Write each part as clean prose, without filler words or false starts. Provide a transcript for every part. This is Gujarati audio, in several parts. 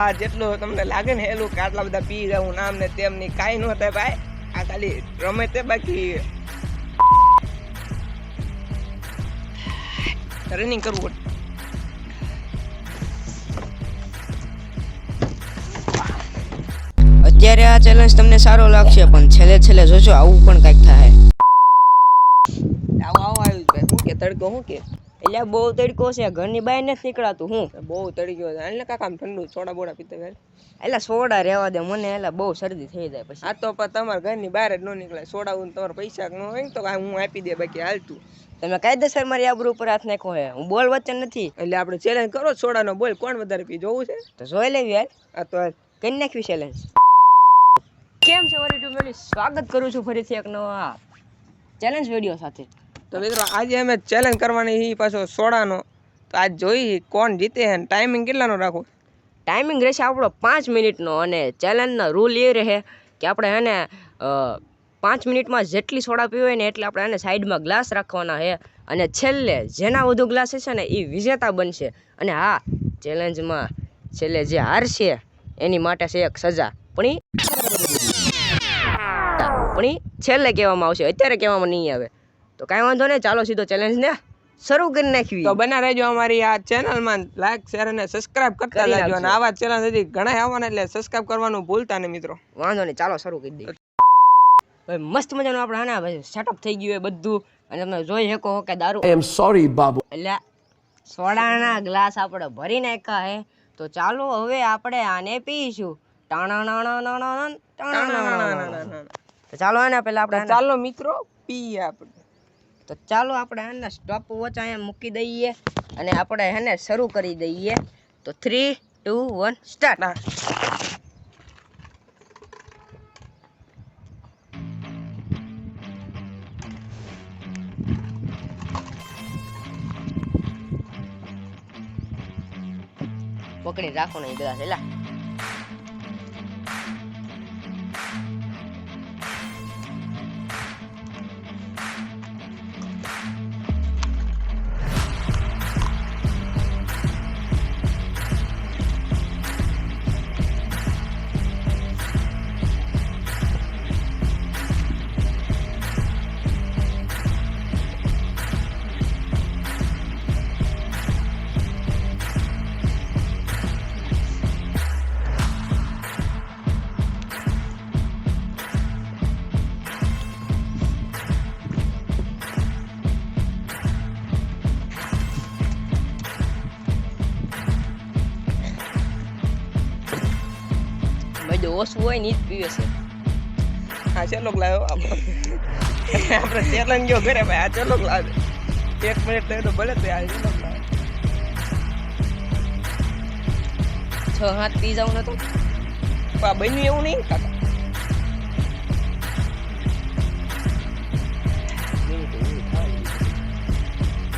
આ જેટલું તમને લાગે ને એલું કે આટલા બધા પી જાઉં નામ ને તેમની કાંઈ ન થાય ભાઈ. આ ખાલી રમે તે બાકી રનિંગ કરવું. અત્યારે આ ચેલેન્જ તમને સારો લાગશે પણ છેલ્લે છેલ્લે જોજો આવું પણ કંઈક થાય. આવું આવ્યું ભાઈ. શું કે તડકો શું કે એટલે બહુ તડકો છે, ઘરની બહાર નથી નીકળાતું. હું બહુ તડક્યો છે એટલે કાકા ઠંડુ સોડા બોડા પીતા ભાઈ. એટલે સોડા રહેવા દે મને, એટલે બહુ શરદી થઈ જાય પછી. આ તો પણ તમારા ઘરની બહાર જ ન નીકળે. સોડા તમારા પૈસા ન હોય ને તો હું આપી દે બાકી હાલતું. તમે કાયદેસર મારી આબરૂ ઉપર હાથ નાખો હે. હું બોલ વચ્ચે નથી. એટલે આપણે ચેલેન્જ કરો સોડાનો. બોલ કોણ વધારે પી જોવું છે તો જોઈ લેવી યાર. આ તો કરી નાખવી ચેલેન્જ. કેમ છે મારી યુટ્યુબ? સ્વાગત કરું છું ફરીથી એક નવા ચેલેન્જ વિડીયો સાથે. તો મિત્રો આજે અમે ચેલેન્જ કરવાની એ પાછો સોડાનો. તો આજ જોઈ કોણ જીતે છે. ટાઈમિંગ કેટલાનો રાખો? ટાઈમિંગ રહેશે આપણો 5 મિનિટનો અને ચેલેન્જનો રૂલ એ રહે કે આપણે એને 5 મિનિટમાં જેટલી સોડા પીવી હોય ને એટલે આપણે એને સાઈડમાં ગ્લાસ રાખવાના છે અને છેલ્લે જેના વધુ ગ્લાસ હશે ને એ વિજેતા બનશે. અને હા, ચેલેન્જમાં છેલ્લે જે હારશે એની માટે છે એક સજા, પણ એ છેલ્લે કહેવામાં આવશે, અત્યારે કહેવામાં નહીં આવે. તો કાંઈ વાંધો નહીં, ચાલો સીધો ચેલેન્જને શરૂ કરી નાખવી. તો બના રહેજો અમારી આ ચેનલમાં. લાઈક શેર અને સબસ્ક્રાઇબ કરતા રહેજો. અને આવા ચેનલ હજી ઘણા આવવાના એટલે સબસ્ક્રાઇબ કરવાનું ભૂલતા નહીં મિત્રો. વાંધો નહીં, ચાલો શરૂ કરી દઈએ. ભાઈ મસ્ત મજાનું આપણે હા ભાઈ સેટઅપ થઈ ગયું હોય બધું. અને તમે જોઈ શકો કે દારૂ I am sorry, બાબુ. એટલે સોડાના ગ્લાસ આપણે ભરી નાખ્યા હે. તો ચાલો હવે આપણે આને પીશું. તો ચાલો આને પહેલા આપણે ચાલો મિત્રો પીએ આપણે. તો ચાલો આપણે આને સ્ટોપ વોચ અહીંયા મૂકી દઈએ અને આપણે એને શરૂ કરી દઈએ. તો 3, 2, 1 સ્ટાર્ટ. પકડી રાખો ને એ ગ્લાસ. એલા બધું ઓછું હોય ને ઈ જ પીવે છે. આ ચેલો લાવ્યો આપણે ચેલેન્જ ગયો ઘરે ભાઈ. આ ચેલો લાવે 1 મિનિટ થાય તો ભલે તે આ ચેલો લાવે 6-7 પી જાવ નતો. બન્યું એવું નહીં કાકા.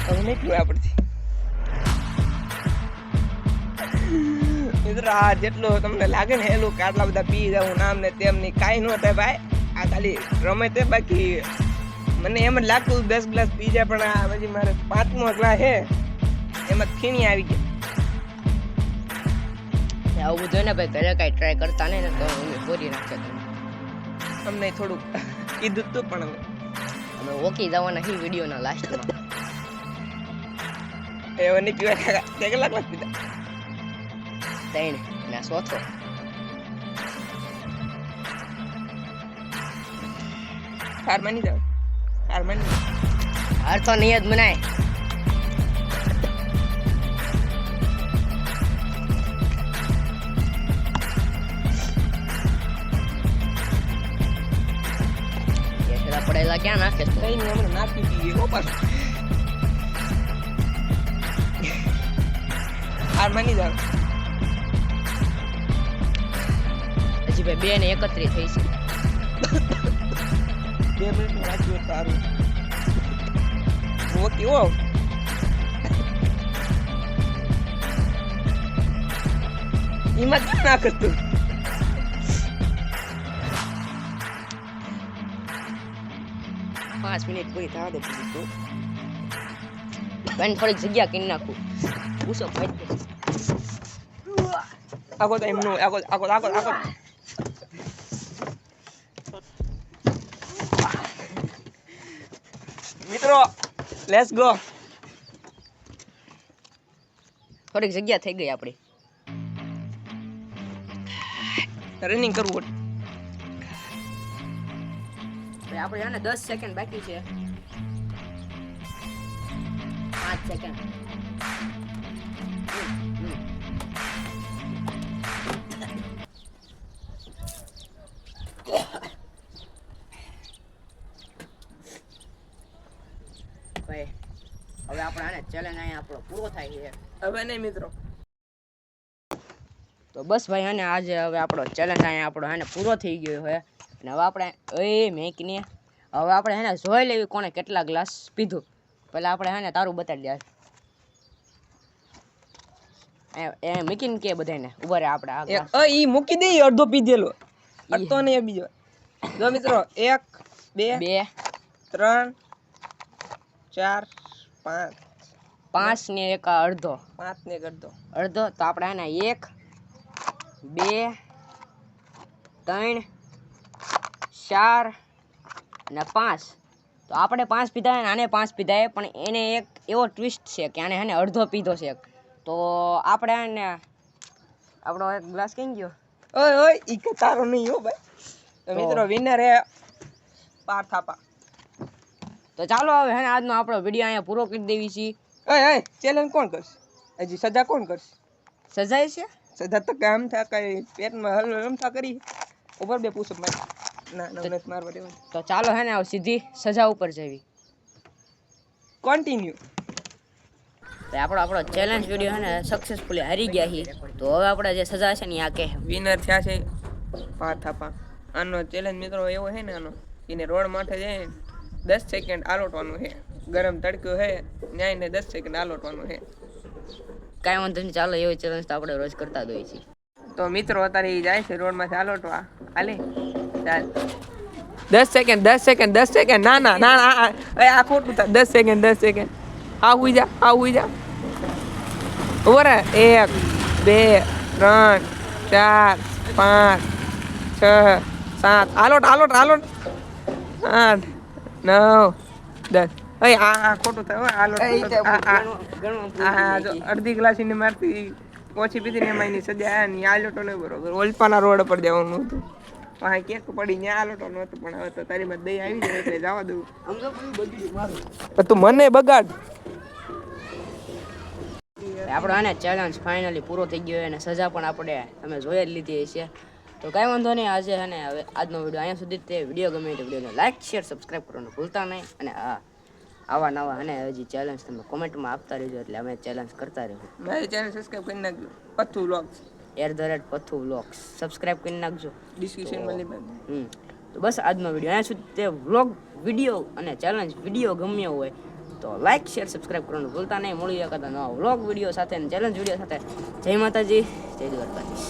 હવે નહીં પીવું આપણથી મિત્રો. આ જેટલું તમને લાગે ને એલું કે આટલા બધા પી જાઉં નામ ને તેમની કાંઈ ન થાય ભાઈ. આ ખાલી રમે તે બાકી મને એમ જ લાગતું 10 ગ્લાસ પી જાય પણ આ પછી મારે 5મો ગ્લાસ છે એમાં ખીણી આવી ગઈ. આવું બધું ને ભાઈ ઘરે કાંઈ ટ્રાય કરતા નહીં ને તો અમે બોરી નાખે. અમને થોડુંક કીધું તું પણ અમે ઓકી જવાના હી વિડીયોના લાસ્ટમાં. હવે નહીં પીવાય કાકા. તે કેટલા ગ્લાસ પીધા? 3 ને 4. હાર માની જાવ. હાર માની હાર તો નહીં જ મનાય. કેસરા પડેલા ક્યાં નાખે છે? કઈ નહીં હમણાં નાખી દઈએ પાછું. હાર માની જાવ. હજી ભાઈ 2 ને 31 થઈ છે. 2 મિનિટ રાખ્યું સારું. ઓકે ઓ એમાં કેમ ના કરતું? 5 મિનિટ પૂરી થવા દો બીજું. થોડીક જગ્યા કરી નાખું. પૂછો ભાઈ આગળ એમનું આગળ મિત્રો લેટ્સ ગો. થોડીક જગ્યા થઈ ગઈ આપણી. રનિંગ કરવું આપણે આને 10 સેકન્ડ બાકી છે. 5 સેકન્ડ. ભાઈ હવે આપણે આને ચેલેન્જ અહીંયા આપણો પૂરો થાય છે. હવે નહીં મિત્રો. તો બસ ભાઈ અને આજે હવે આપણો ચેલેન્જ અહીંયા આપણો એને પૂરો થઈ ગયો છે. અને હવે આપણે મેકને હવે આપણે એને જોઈ લેવી કોણે કેટલા ગ્લાસ પીધું. પહેલાં આપણે એને તારું બતાડી દે. એ મૂકીને કે બધાને ઉભા રહે આપણે આ ગ્લાસ ઈ મૂકી દે અડધો પીધેલો અડધો ને બીજો. જો મિત્રો 1 2 3 4 5 5 ને એક અડધો 5 ને અડધો તો આપણે એને 1 2 3 4 અને 5 તો આપણે 5 પીધા અને આને 5 પીધા પણ એને એક એવો ટ્વિસ્ટ છે કે આને એને અડધો પીધો છે. તો આપણે એને આપણો એક ગ્લાસ કઈ ગયો. ઓય ઈ કે તારો નહીં હો ભાઈ. તો મિત્રો વિનર હે પાર થાપા. તો ચાલો હવે હે આજનો આપણો વિડીયો અહીંયા પૂરો કરી દેવી છીએ. ઓય ચેલેન્જ કોણ કરશે? હજી સજા કોણ કરશે? સજાય છે સજા તો કામ થા કઈ પેટમાં હલમથા કરી ઉપર બે પુશઅપ માર. ના નથી મારવા દેવાનું. તો ચાલો હે ને સીધી સજા ઉપર જવી. કન્ટિન્યુ. તો આપણો ચેલેન્જ વિડીયો હે ને સક્સેસફુલી હારી ગયા છીએ. તો હવે આપણે જે સજા છે ને આ કે વિનર થયા છે પાર થાપા. આનો ચેલેન્જ મિત્રો એવો છે ને આનો એને રોડ માટે જાય 10 સેકન્ડ આલોટવાનું છે. ગરમ તડક્યો છે ન્યાય ને 10 સેકન્ડ આલોટવાનું છે. કાંઈ વાંધો નહીં ચાલો એવો ચેલેન્જ તો આપણે રોજ કરતા જ હોઈએ છીએ. તો મિત્રો અત્યારે ઈ જાય છે રોડ માંથી આલોટવા. હાલે ચાલ 10 સેકન્ડ ના આ ખોટું થાય. 10 સેકન્ડ આ હુઈ જા ઉભો રહે. 1 2 3 4 5 6 7 આલોટ 8 9 10. આ ખોટું થાય આલોટ. જો અડધી ગ્લાસ ની મારતી ઓછી પીધી ને એમાં એની સજા ની આલોટો નહીં બરોબર. ઓલપાના રોડ પર જવાનું હતું. હા કેક પડી ત્યાં આલોટો નહોતું પણ હવે તો તારી માં દહીં આવી જાય એટલે જવા દઉં. તું મને બગાડ. આપણો આને ચેલેન્જ ફાઇનલી પૂરો થઈ ગયો અને સજા પણ આપણે તમે જોઈ જ લીધી છે. તો કાંઈ વાંધો નહીં આજે અને હવે આજનો વિડીયો અહીંયા સુધી. તે વિડીયો ગમે તો વિડીયોને લાઈક શેર સબસ્ક્રાઈબ કરવાનું ભૂલતા નહીં. અને આવા નવા અને હજી ચેલેન્જ તમે કોમેન્ટમાં આપતા રહેજો એટલે અમે ચેલેન્જ કરતા રહીશું. મારી ચેનલ સબસ્ક્રાઇબ કરી નાખજો. પથ્થુ વ્લોગ્સ @પથ્થુ વ્લોગ્સ સબસ્ક્રાઈબ કરી નાખજો. ડિસ્ક્રિપ્શનમાં લીધા. તો બસ આજનો વિડીયો અહીંયા સુધી. તે વ્લોગ વિડીયો અને ચેલેન્જ વિડીયો ગમ્યો હોય તો લાઈક શેર સબસ્ક્રાઈબ કરવાનું ભૂલતા નહીં. મળીએ કદાચ નવા વ્લોગ વિડીયો સાથે અને ચેલેન્જ વિડીયો સાથે. જય માતાજી, જય દ્વારકાધીશ.